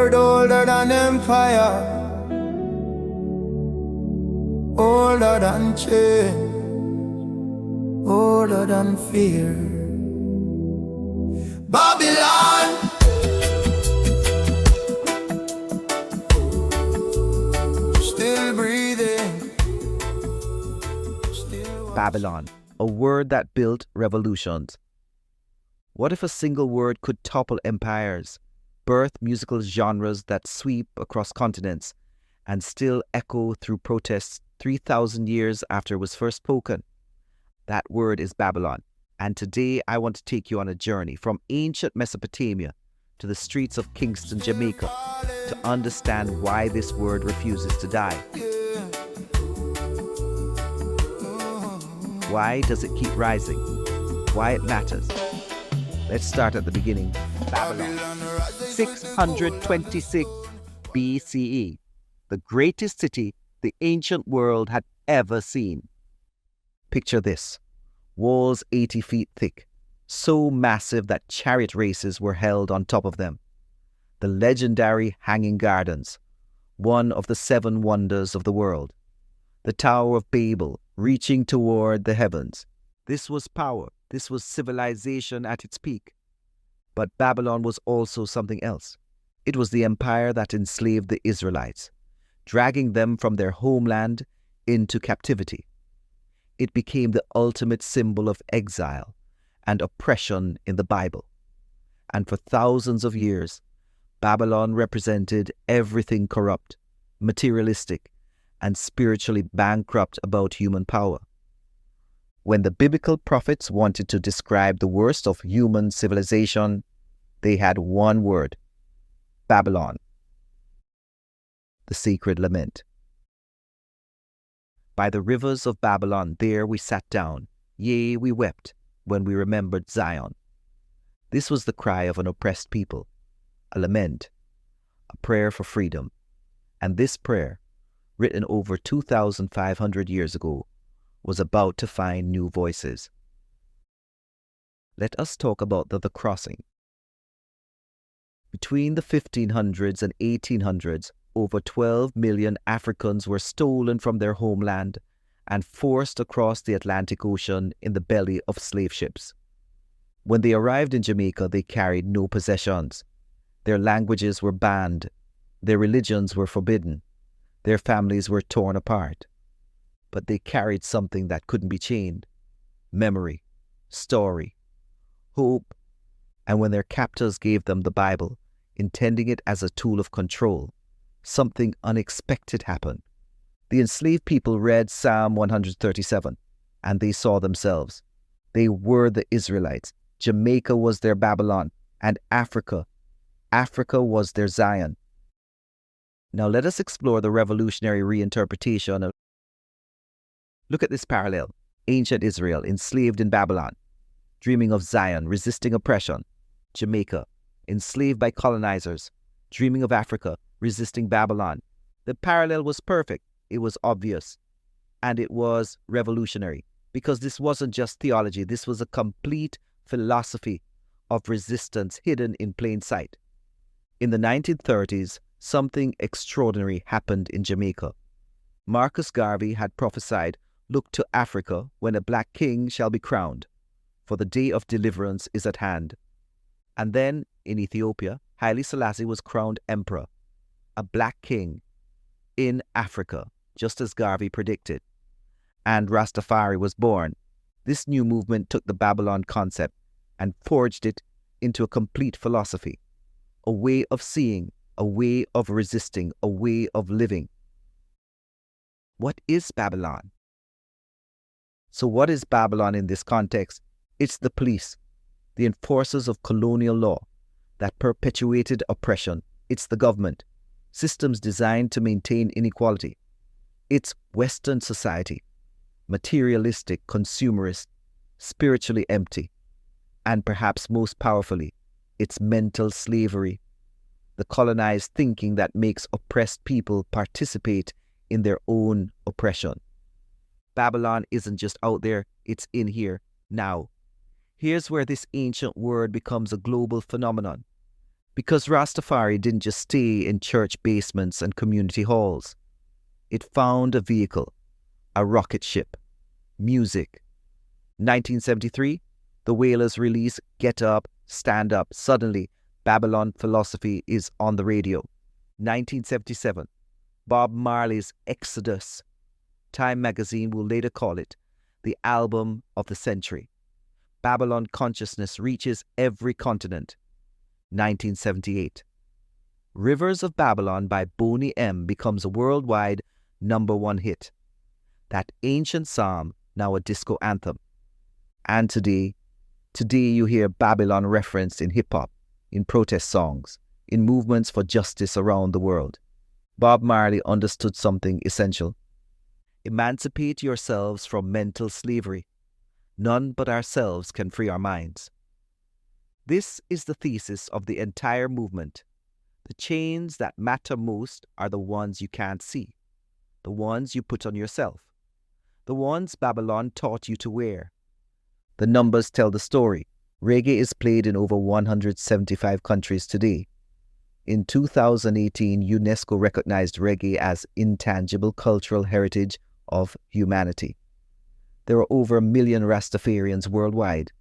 word older than empire, older than chain, older than fear. Babylon, still breathing, still Babylon, a word that built revolutions. What if a single word could topple empires, birth musical genres that sweep across continents, and still echo through protests 3,000 years after it was first spoken? That word is Babylon, and today I want to take you on a journey from ancient Mesopotamia to the streets of Kingston, Jamaica, to understand why this word refuses to die. Why does it keep rising? Why it matters? Let's start at the beginning. Babylon. 626 BCE, the greatest city the ancient world had ever seen. Picture this: walls 80 feet thick, so massive that chariot races were held on top of them. The legendary Hanging Gardens, one of the 7 wonders of the world. The Tower of Babel, reaching toward the heavens. This was power. This was civilization at its peak. But Babylon was also something else. It was the empire that enslaved the Israelites, dragging them from their homeland into captivity. It became the ultimate symbol of exile and oppression in the Bible. And for thousands of years, Babylon represented everything corrupt, materialistic, and spiritually bankrupt about human power. When the biblical prophets wanted to describe the worst of human civilization, they had one word: Babylon. The sacred lament. By the rivers of Babylon there we sat down, yea, we wept, when we remembered Zion. This was the cry of an oppressed people, a lament, a prayer for freedom. And this prayer, written over 2,500 years ago, was about to find new voices. Let us talk about the crossing. Between the 1500s and 1800s, over 12 million Africans were stolen from their homeland and forced across the Atlantic Ocean in the belly of slave ships. When they arrived in Jamaica, they carried no possessions. Their languages were banned. Their religions were forbidden. Their families were torn apart. But they carried something that couldn't be chained: memory, story, hope. And when their captors gave them the Bible, intending it as a tool of control, something unexpected happened. The enslaved people read Psalm 137, and they saw themselves. They were the Israelites. Jamaica was their Babylon, and Africa was their Zion. Now let us explore the revolutionary reinterpretation of. Look at this parallel. Ancient Israel, enslaved in Babylon, dreaming of Zion, resisting oppression. Jamaica, enslaved by colonizers, dreaming of Africa, resisting Babylon. The parallel was perfect. It was obvious. And it was revolutionary, because this wasn't just theology. This was a complete philosophy of resistance hidden in plain sight. In the 1930s, something extraordinary happened in Jamaica. Marcus Garvey had prophesied, "Look to Africa when a black king shall be crowned, for the day of deliverance is at hand." And then, in Ethiopia, Haile Selassie was crowned emperor, a black king, in Africa, just as Garvey predicted. And Rastafari was born. This new movement took the Babylon concept and forged it into a complete philosophy, a way of seeing, a way of resisting, a way of living. What is Babylon? So what is Babylon in this context? It's the police, the enforcers of colonial law that perpetuated oppression. It's the government, systems designed to maintain inequality. It's Western society, materialistic, consumerist, spiritually empty. And perhaps most powerfully, it's mental slavery, the colonized thinking that makes oppressed people participate in their own oppression. Babylon isn't just out there, it's in here, now. Here's where this ancient word becomes a global phenomenon. Because Rastafari didn't just stay in church basements and community halls. It found a vehicle, a rocket ship, music. 1973, the Wailers release Get Up, Stand Up. Suddenly, Babylon philosophy is on the radio. 1977, Bob Marley's Exodus. Time magazine will later call it the album of the century. Babylon consciousness reaches every continent. 1978, Rivers of Babylon by Boney M becomes a worldwide #1 hit. That ancient psalm, now a disco anthem. And today you hear Babylon referenced in hip-hop, in protest songs, in movements for justice around the world. Bob Marley understood something essential. Emancipate yourselves from mental slavery. None but ourselves can free our minds. This is the thesis of the entire movement. The chains that matter most are the ones you can't see, the ones you put on yourself, the ones Babylon taught you to wear. The numbers tell the story. Reggae is played in over 175 countries today. In 2018, UNESCO recognized reggae as intangible cultural heritage of humanity. There are over 1 million Rastafarians worldwide.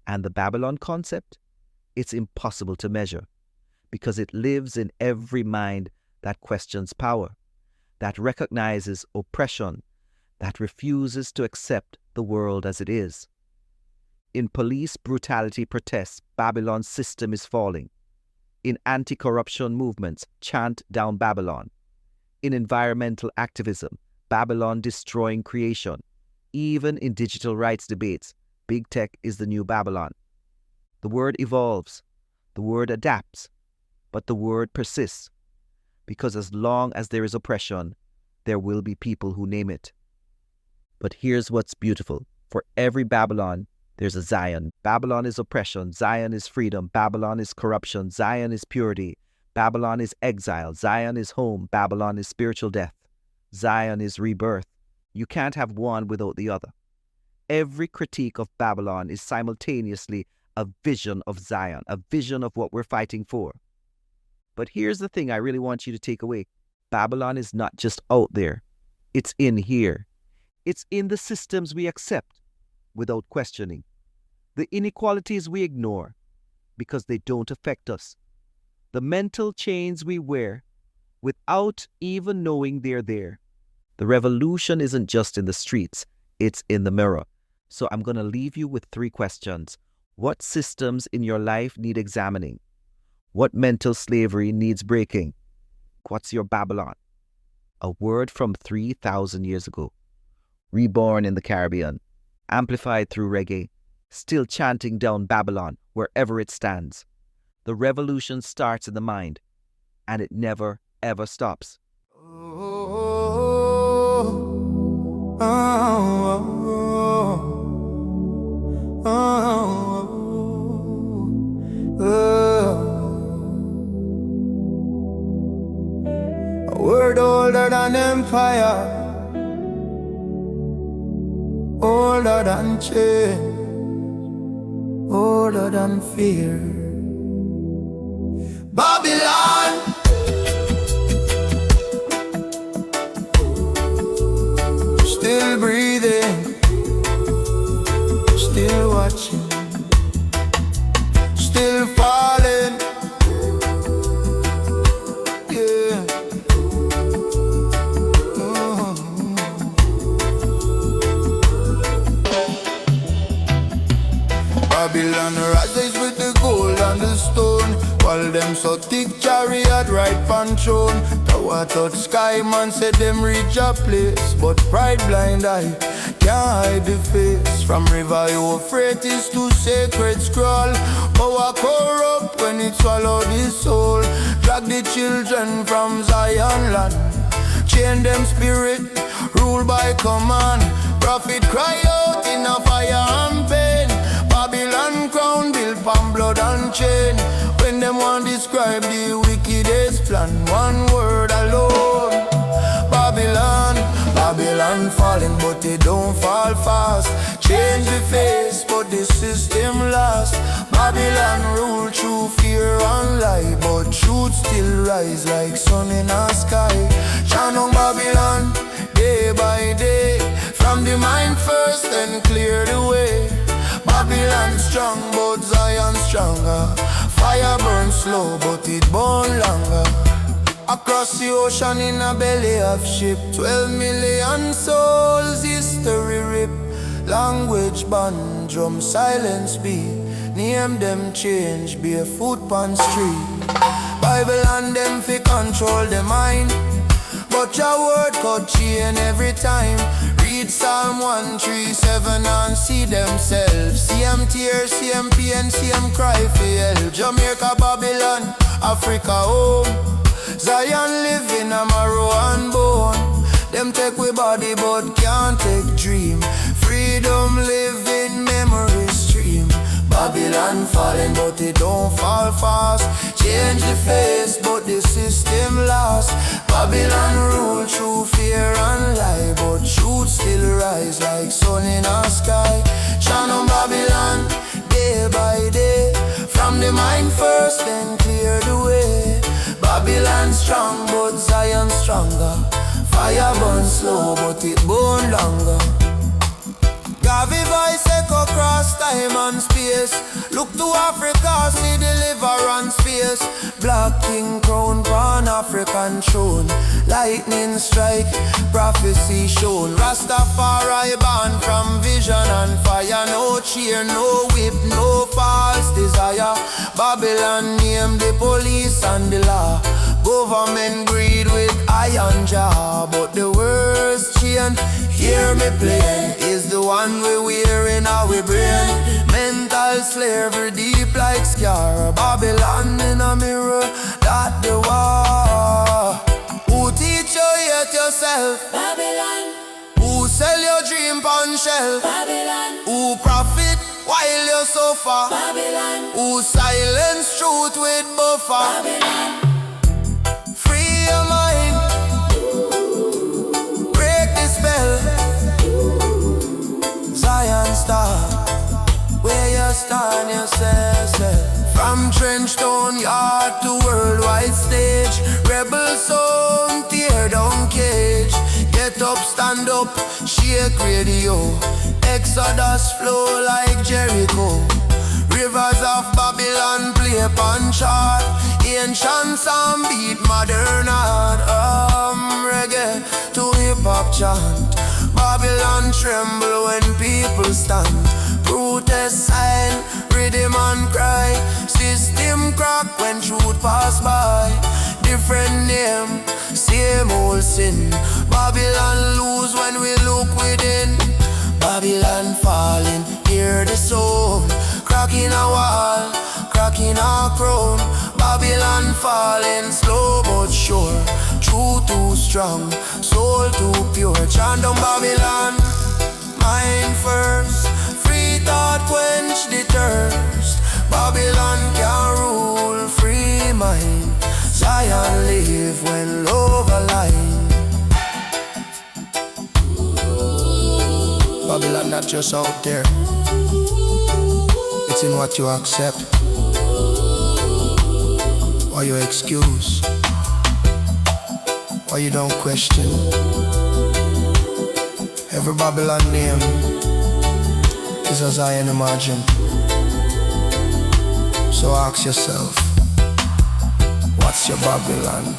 And the Babylon concept? It's impossible to measure because it lives in every mind that questions power, that recognizes oppression, that refuses to accept the world as it is. In police brutality protests, Babylon's system is falling. In anti-corruption movements, chant down Babylon. In environmental activism, Babylon destroying creation. Even in digital rights debates, big tech is the new Babylon. The word evolves, the word adapts, but the word persists. Because as long as there is oppression, there will be people who name it. But here's what's beautiful. For every Babylon, there's a Zion. Babylon is oppression. Zion is freedom. Babylon is corruption. Zion is purity. Babylon is exile. Zion is home. Babylon is spiritual death. Zion is rebirth. You can't have one without the other. Every critique of Babylon is simultaneously a vision of Zion, a vision of what we're fighting for. But here's the thing I really want you to take away. Babylon is not just out there. It's in here. It's in the systems we accept without questioning. The inequalities we ignore because they don't affect us. The mental chains we wear without even knowing they're there. The revolution isn't just in the streets, it's in the mirror. So I'm going to leave you with 3 questions. What systems in your life need examining? What mental slavery needs breaking? What's your Babylon? A word from 3,000 years ago. Reborn in the Caribbean. Amplified through reggae. Still chanting down Babylon wherever it stands. The revolution starts in the mind. And it never, ever stops. A word older than empire, older than change, older than fear. Babylon, still breathing, still watching, still falling. Yeah. Babylon rises with the gold and the stone, while them so thick chariot right pan throne. Tower touch sky, man said them reach a place, but pride blind eye can't hide the face. From river Euphrates to sacred scroll, power corrupt when it swallow the soul. Drag the children from Zion land, chain them spirit, rule by command. Prophet cry out in a fire and pain. Babylon crown built from blood and chain. When them want describe the wickedest plan, one word alone: Babylon. Babylon falling, but it don't fall fast. Change the face, but the system last. Babylon rule through fear. fear and lie, but truth still rise like sun in the sky. Shine on Babylon, day by day, from the mind first and clear the way. Babylon strong, but Zion stronger. Fire burns slow, but it burn longer. Across the ocean in a belly of ship, 12 million souls, history rip. Language band, drum silence beat. Name them change, barefoot on street. Bible and them fi control the mind, but your word cut chain every time. Read Psalm 137 and see themselves. See them tears, see them pain, see them cry for help. Jamaica, Babylon, Africa home. Zion live in a marrow and bone. Them take we body but can't take dream. Freedom live in memory stream. Babylon falling but it don't fall fast. Change the face but the system lost. Babylon rule through fear and lie, but truth still rise like sun in the sky. Shine on Babylon, day by day, from the mind first then clear the way. Babylon strong but Zion stronger. Fire burn slow but it burn longer. Gavi voice echo across time and space. Look to Africa, see deliverance face. Black king crown on African throne. Lightning strike, prophecy shown. Rastafari born from vision and fire. No cheer, no whip, no false desire. Babylon name the police and the law. Government greed with iron jaw, but the worst chain, hear me playing, is the one we wear in our brain. Mental slavery deep like scar. Babylon in a mirror, that the war. Who teach you hate yourself? Babylon. Who sell your dream on shelf? Babylon. Who profit while you suffer? Babylon. Who silence truth with buffer? Babylon. Free your mind, break the spell. Zion star, where you stand yourself. From Trenchtown yard to worldwide stage, rebel song, tear down cage. Get up, stand up, shake radio. Exodus flow like Jericho. Rivers of Babylon play upon chart. Ancient song beat modern art. Reggae to hip-hop chant. Babylon tremble when people stand. Protest sign, rhythm and cry. System crack when truth pass by. Different name, same old sin. Babylon lose when we look within. Babylon falling, hear the sound. Cracking a wall, cracking a crown. Babylon falling, slow but sure. Truth too strong, soul too pure. Chant on Babylon, mind first. Free thought quench the thirst. Babylon can rule, free mind. Zion live when love align. Babylon not just out there, it's in what you accept or you excuse, or you don't question. Every Babylon name is as I imagine. So ask yourself, what's your Babylon?